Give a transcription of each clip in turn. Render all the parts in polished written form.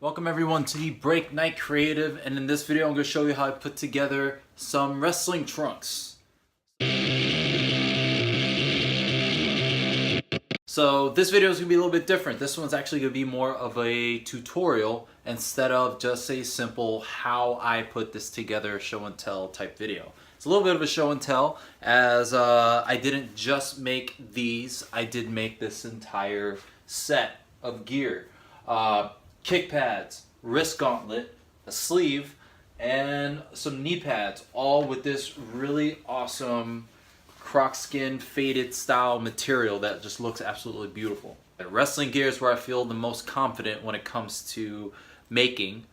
Welcome everyone to the Break Knyte Creative, and in this video I'm going to show you how I put together some wrestling trunks. So this video is going to be a little bit different. This one's actually going to be more of a tutorial instead of just a simple how I put this together show and tell type video. It's a little bit of a show and tell, as I didn't just make these, I did make this entire set of gear. Kick pads, wrist gauntlet, a sleeve, and some knee pads, all with this really awesome croc skin faded style material that just looks absolutely beautiful. Wrestling gear is where I feel the most confident when it comes to making,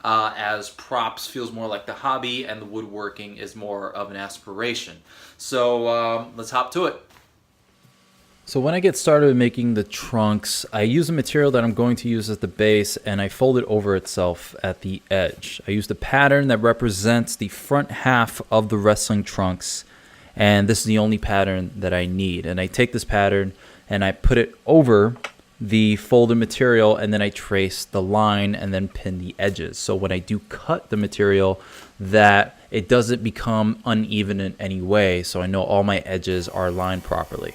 as props feels more like the hobby and the woodworking is more of an aspiration. So let's hop to it. So when I get started making the trunks, I use a material that I'm going to use as the base, and I fold it over itself at the edge. I use the pattern that represents the front half of the wrestling trunks, and this is the only pattern that I need. And I take this pattern and I put it over the folded material, and then I trace the line and then pin the edges. So when I do cut the material, that it doesn't become uneven in any way, so I know all my edges are aligned properly.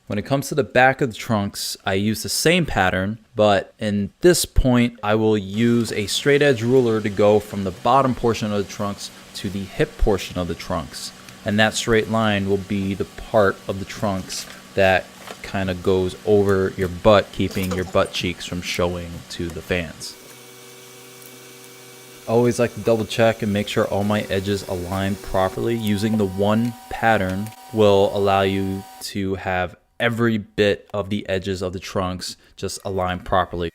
When it comes to the back of the trunks, I use the same pattern, but in this point, I will use a straight edge ruler to go from the bottom portion of the trunks to the hip portion of the trunks. And that straight line will be the part of the trunks that kind of goes over your butt, keeping your butt cheeks from showing to the fans. I always like to double check and make sure all my edges align properly. Using the one pattern will allow you to have every bit of the edges of the trunks just aligned properly.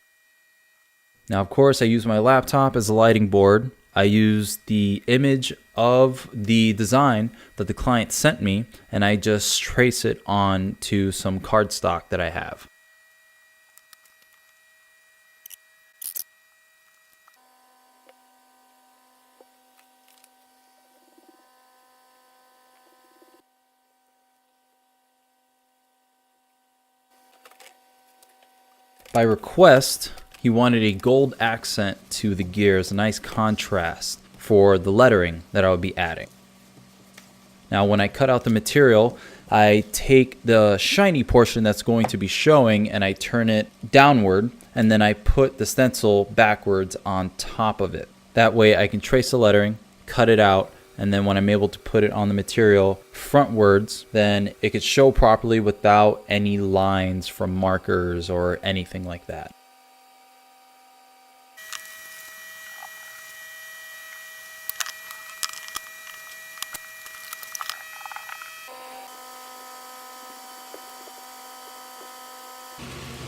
Now, of course, I use my laptop as a lighting board. I use the image of the design that the client sent me, and I just trace it on to some cardstock that I have. By request, he wanted a gold accent to the gears, a nice contrast for the lettering that I would be adding. Now, when I cut out the material, I take the shiny portion that's going to be showing and I turn it downward, and then I put the stencil backwards on top of it. That way I can trace the lettering, cut it out, and then when I'm able to put it on the material frontwards, then it could show properly without any lines from markers or anything like that.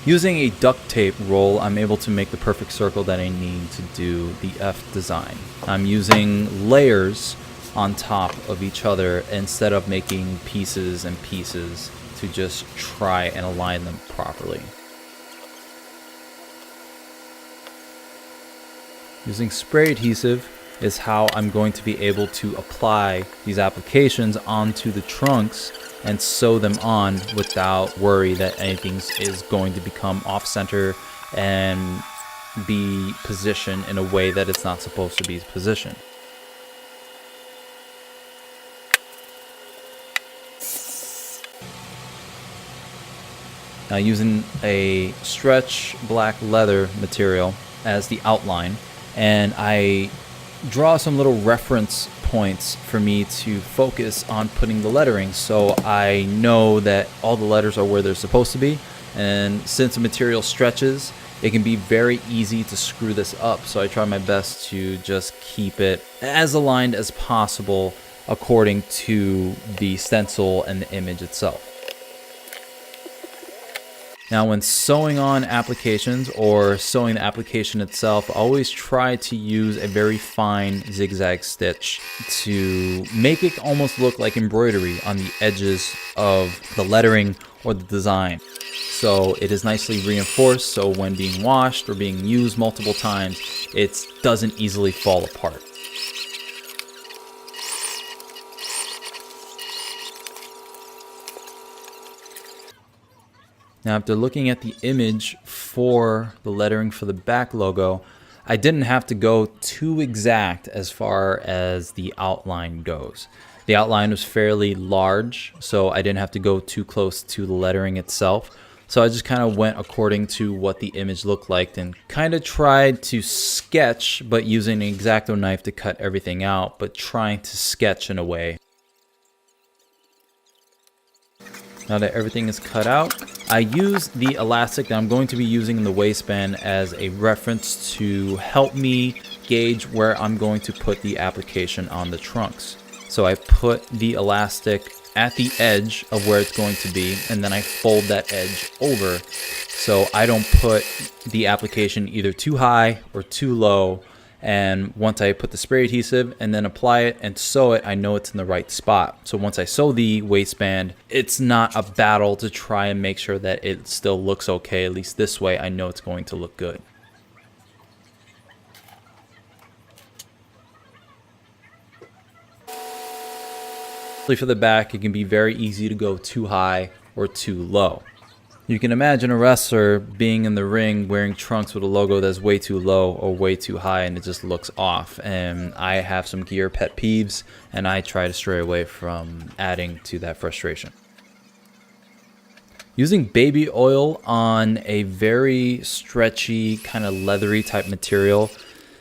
Using a duct tape roll, I'm able to make the perfect circle that I need to do the F design. I'm using layers on top of each other instead of making pieces and pieces to just try and align them properly. Using spray adhesive is how I'm going to be able to apply these applications onto the trunks and sew them on without worry that anything is going to become off center and be positioned in a way that it's not supposed to be positioned. Now, using a stretch black leather material as the outline, and I draw some little reference points for me to focus on putting the lettering, so I know that all the letters are where they're supposed to be. And since the material stretches, it can be very easy to screw this up, so I try my best to just keep it as aligned as possible according to the stencil and the image itself. Now, when sewing on applications or sewing the application itself, always try to use a very fine zigzag stitch to make it almost look like embroidery on the edges of the lettering or the design. So it is nicely reinforced, so when being washed or being used multiple times, it doesn't easily fall apart. Now, after looking at the image for the lettering for the back logo, I didn't have to go too exact as far as the outline goes. The outline was fairly large, so I didn't have to go too close to the lettering itself. So I just kind of went according to what the image looked like and kind of tried to sketch, but using an X-Acto knife to cut everything out, but trying to sketch in a way. Now that everything is cut out, I use the elastic that I'm going to be using in the waistband as a reference to help me gauge where I'm going to put the application on the trunks. So I put the elastic at the edge of where it's going to be, and then I fold that edge over so I don't put the application either too high or too low. And once I put the spray adhesive and then apply it and sew it, I know it's in the right spot. So once I sew the waistband, it's not a battle to try and make sure that it still looks okay. At least this way I know it's going to look good. For the back, it can be very easy to go too high or too low. You can imagine a wrestler being in the ring wearing trunks with a logo that's way too low or way too high, and it just looks off. And I have some gear pet peeves, and I try to stray away from adding to that frustration. Using baby oil on a very stretchy, kind of leathery type material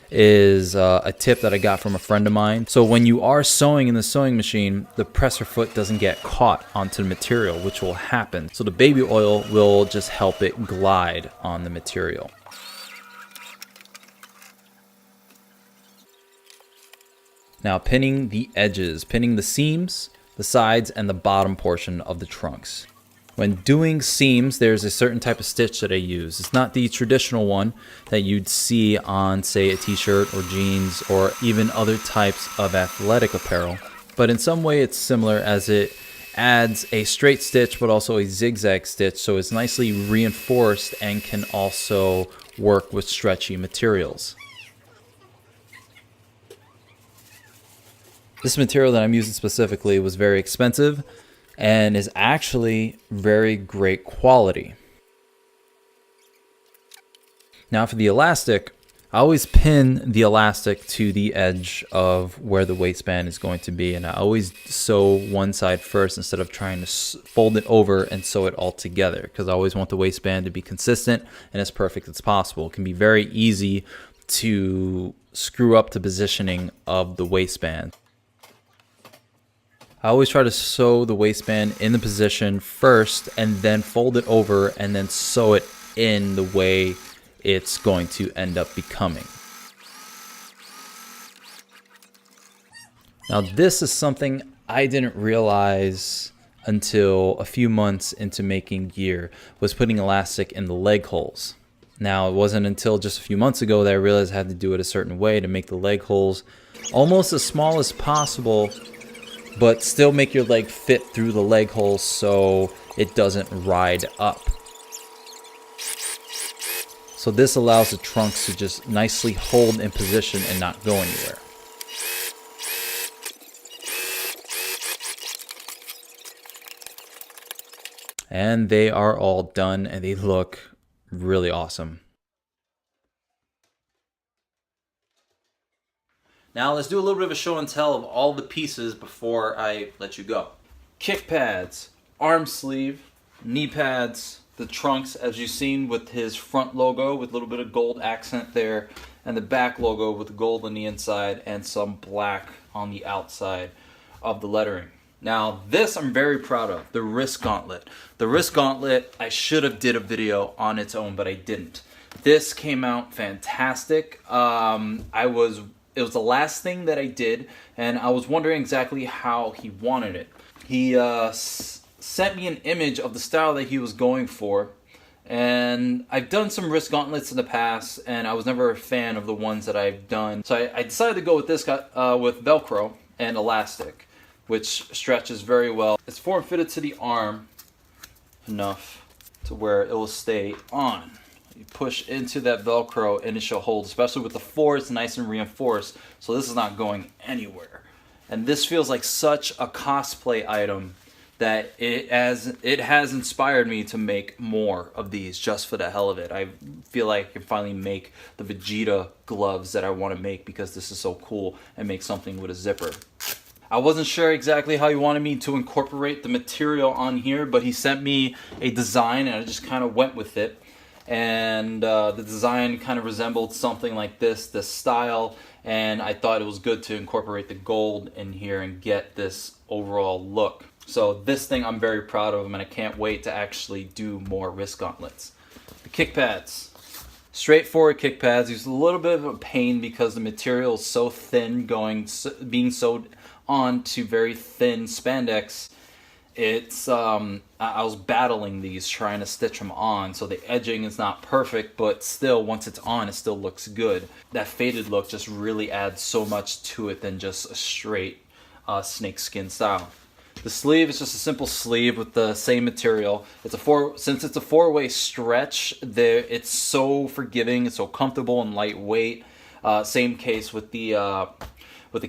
is a tip that I got from a friend of mine. So when you are sewing in the sewing machine, the presser foot doesn't get caught onto the material, which will happen. So the baby oil will just help it glide on the material. Now pinning the edges, pinning the seams, the sides, and the bottom portion of the trunks. When doing seams, there's a certain type of stitch that I use. It's not the traditional one that you'd see on, say, a t-shirt or jeans or even other types of athletic apparel. But in some way it's similar, as it adds a straight stitch but also a zigzag stitch, so it's nicely reinforced and can also work with stretchy materials. This material that I'm using specifically was very expensive and is actually very great quality. Now for the elastic, I always pin the elastic to the edge of where the waistband is going to be, and I always sew one side first instead of trying to fold it over and sew it all together, because I always want the waistband to be consistent and as perfect as possible. It can be very easy to screw up the positioning of the waistband. I always try to sew the waistband in the position first and then fold it over and then sew it in the way it's going to end up becoming. Now this is something I didn't realize until a few months into making gear, was putting elastic in the leg holes. Now it wasn't until just a few months ago that I realized I had to do it a certain way to make the leg holes almost as small as possible, but still make your leg fit through the leg holes so it doesn't ride up. So this allows the trunks to just nicely hold in position and not go anywhere. And they are all done and they look really awesome. Now let's do a little bit of a show and tell of all the pieces before I let you go. Kick pads, arm sleeve, knee pads, the trunks as you've seen with his front logo with a little bit of gold accent there, and the back logo with gold on the inside and some black on the outside of the lettering. Now this I'm very proud of, the wrist gauntlet. The wrist gauntlet, I should have did a video on its own, but I didn't. This came out fantastic. It was the last thing that I did, and I was wondering exactly how he wanted it. He sent me an image of the style that he was going for, and I've done some wrist gauntlets in the past, and I was never a fan of the ones that I've done. So I decided to go with this guy with Velcro and elastic, which stretches very well. It's form-fitted to the arm enough to where it will stay on. You push into that Velcro and it shall hold, especially with the floor, it's nice and reinforced, so this is not going anywhere. And this feels like such a cosplay item that it has inspired me to make more of these just for the hell of it. I feel like I can finally make the Vegeta gloves that I want to make because this is so cool, and make something with a zipper. I wasn't sure exactly how he wanted me to incorporate the material on here, but he sent me a design and I just kind of went with it. And the design kind of resembled something like this style, and I thought it was good to incorporate the gold in here and get this overall look. So this thing I'm very proud of, and I can't wait to actually do more wrist gauntlets. The kick pads. Straightforward kick pads. It's a little bit of a pain because the material is so thin, being sewed onto very thin spandex. It's I was battling these, trying to stitch them on, so the edging is not perfect, but still, once it's on, it still looks good. That faded look just really adds so much to it than just a straight snakeskin style. The sleeve is just a simple sleeve with the same material. Since it's a four-way stretch, it's so forgiving, it's so comfortable and lightweight. Same case with the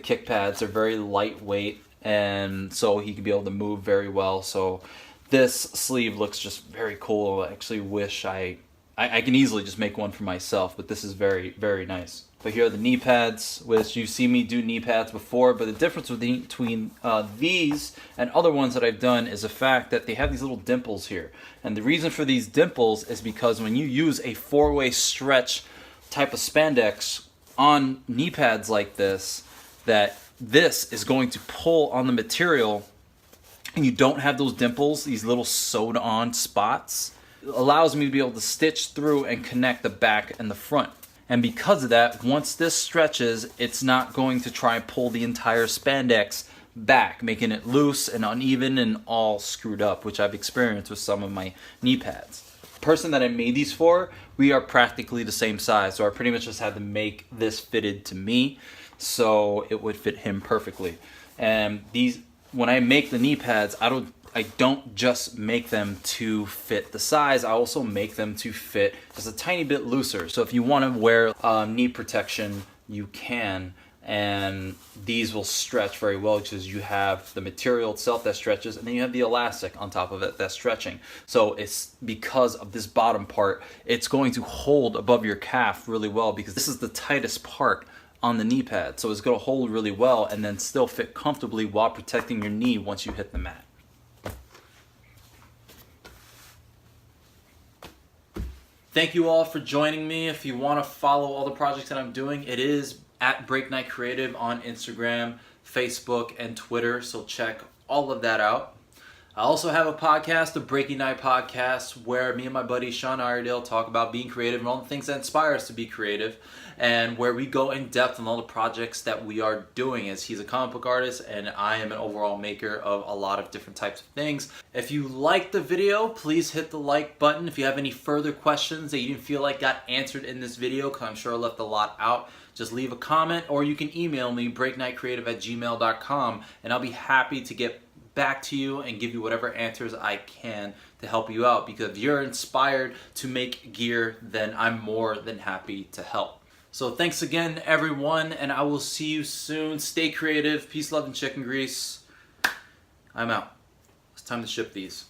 kick pads. They're very lightweight, and so he can be able to move very well. So this sleeve looks just very cool. I actually wish I can easily just make one for myself, but this is very, very nice. But here are the knee pads, which you've seen me do knee pads before, but the difference between these and other ones that I've done is the fact that they have these little dimples here. And the reason for these dimples is because when you use a four-way stretch type of spandex on knee pads like this, that this is going to pull on the material, and you don't have those dimples, these little sewed on spots. It allows me to be able to stitch through and connect the back and the front. And because of that, once this stretches, it's not going to try and pull the entire spandex back, making it loose and uneven and all screwed up, which I've experienced with some of my knee pads. The person that I made these for, we are practically the same size, so I pretty much just had to make this fitted to me so it would fit him perfectly. And these, when I make the knee pads, I don't just make them to fit the size, I also make them to fit just a tiny bit looser. So if you want to wear knee protection, you can, and these will stretch very well because you have the material itself that stretches, and then you have the elastic on top of it that's stretching. So it's because of this bottom part, it's going to hold above your calf really well because this is the tightest part on the knee pad. So it's going to hold really well and then still fit comfortably while protecting your knee once you hit the mat. Thank you all for joining me. If you want to follow all the projects that I'm doing, it is at Break Knyte Creative on Instagram, Facebook, and Twitter, so check all of that out. I also have a podcast, the Break Knyte Podcast, where me and my buddy Sean Iredale talk about being creative and all the things that inspire us to be creative, and where we go in depth on all the projects that we are doing, as he's a comic book artist and I am an overall maker of a lot of different types of things. If you liked the video, please hit the like button. If you have any further questions that you didn't feel like got answered in this video, because I'm sure I left a lot out, just leave a comment, or you can email me, breakknightecreative@gmail.com, and I'll be happy to get back to you and give you whatever answers I can to help you out, because if you're inspired to make gear, then I'm more than happy to help. So thanks again, everyone, and I will see you soon. Stay creative. Peace, love, and chicken grease. I'm out. It's time to ship these.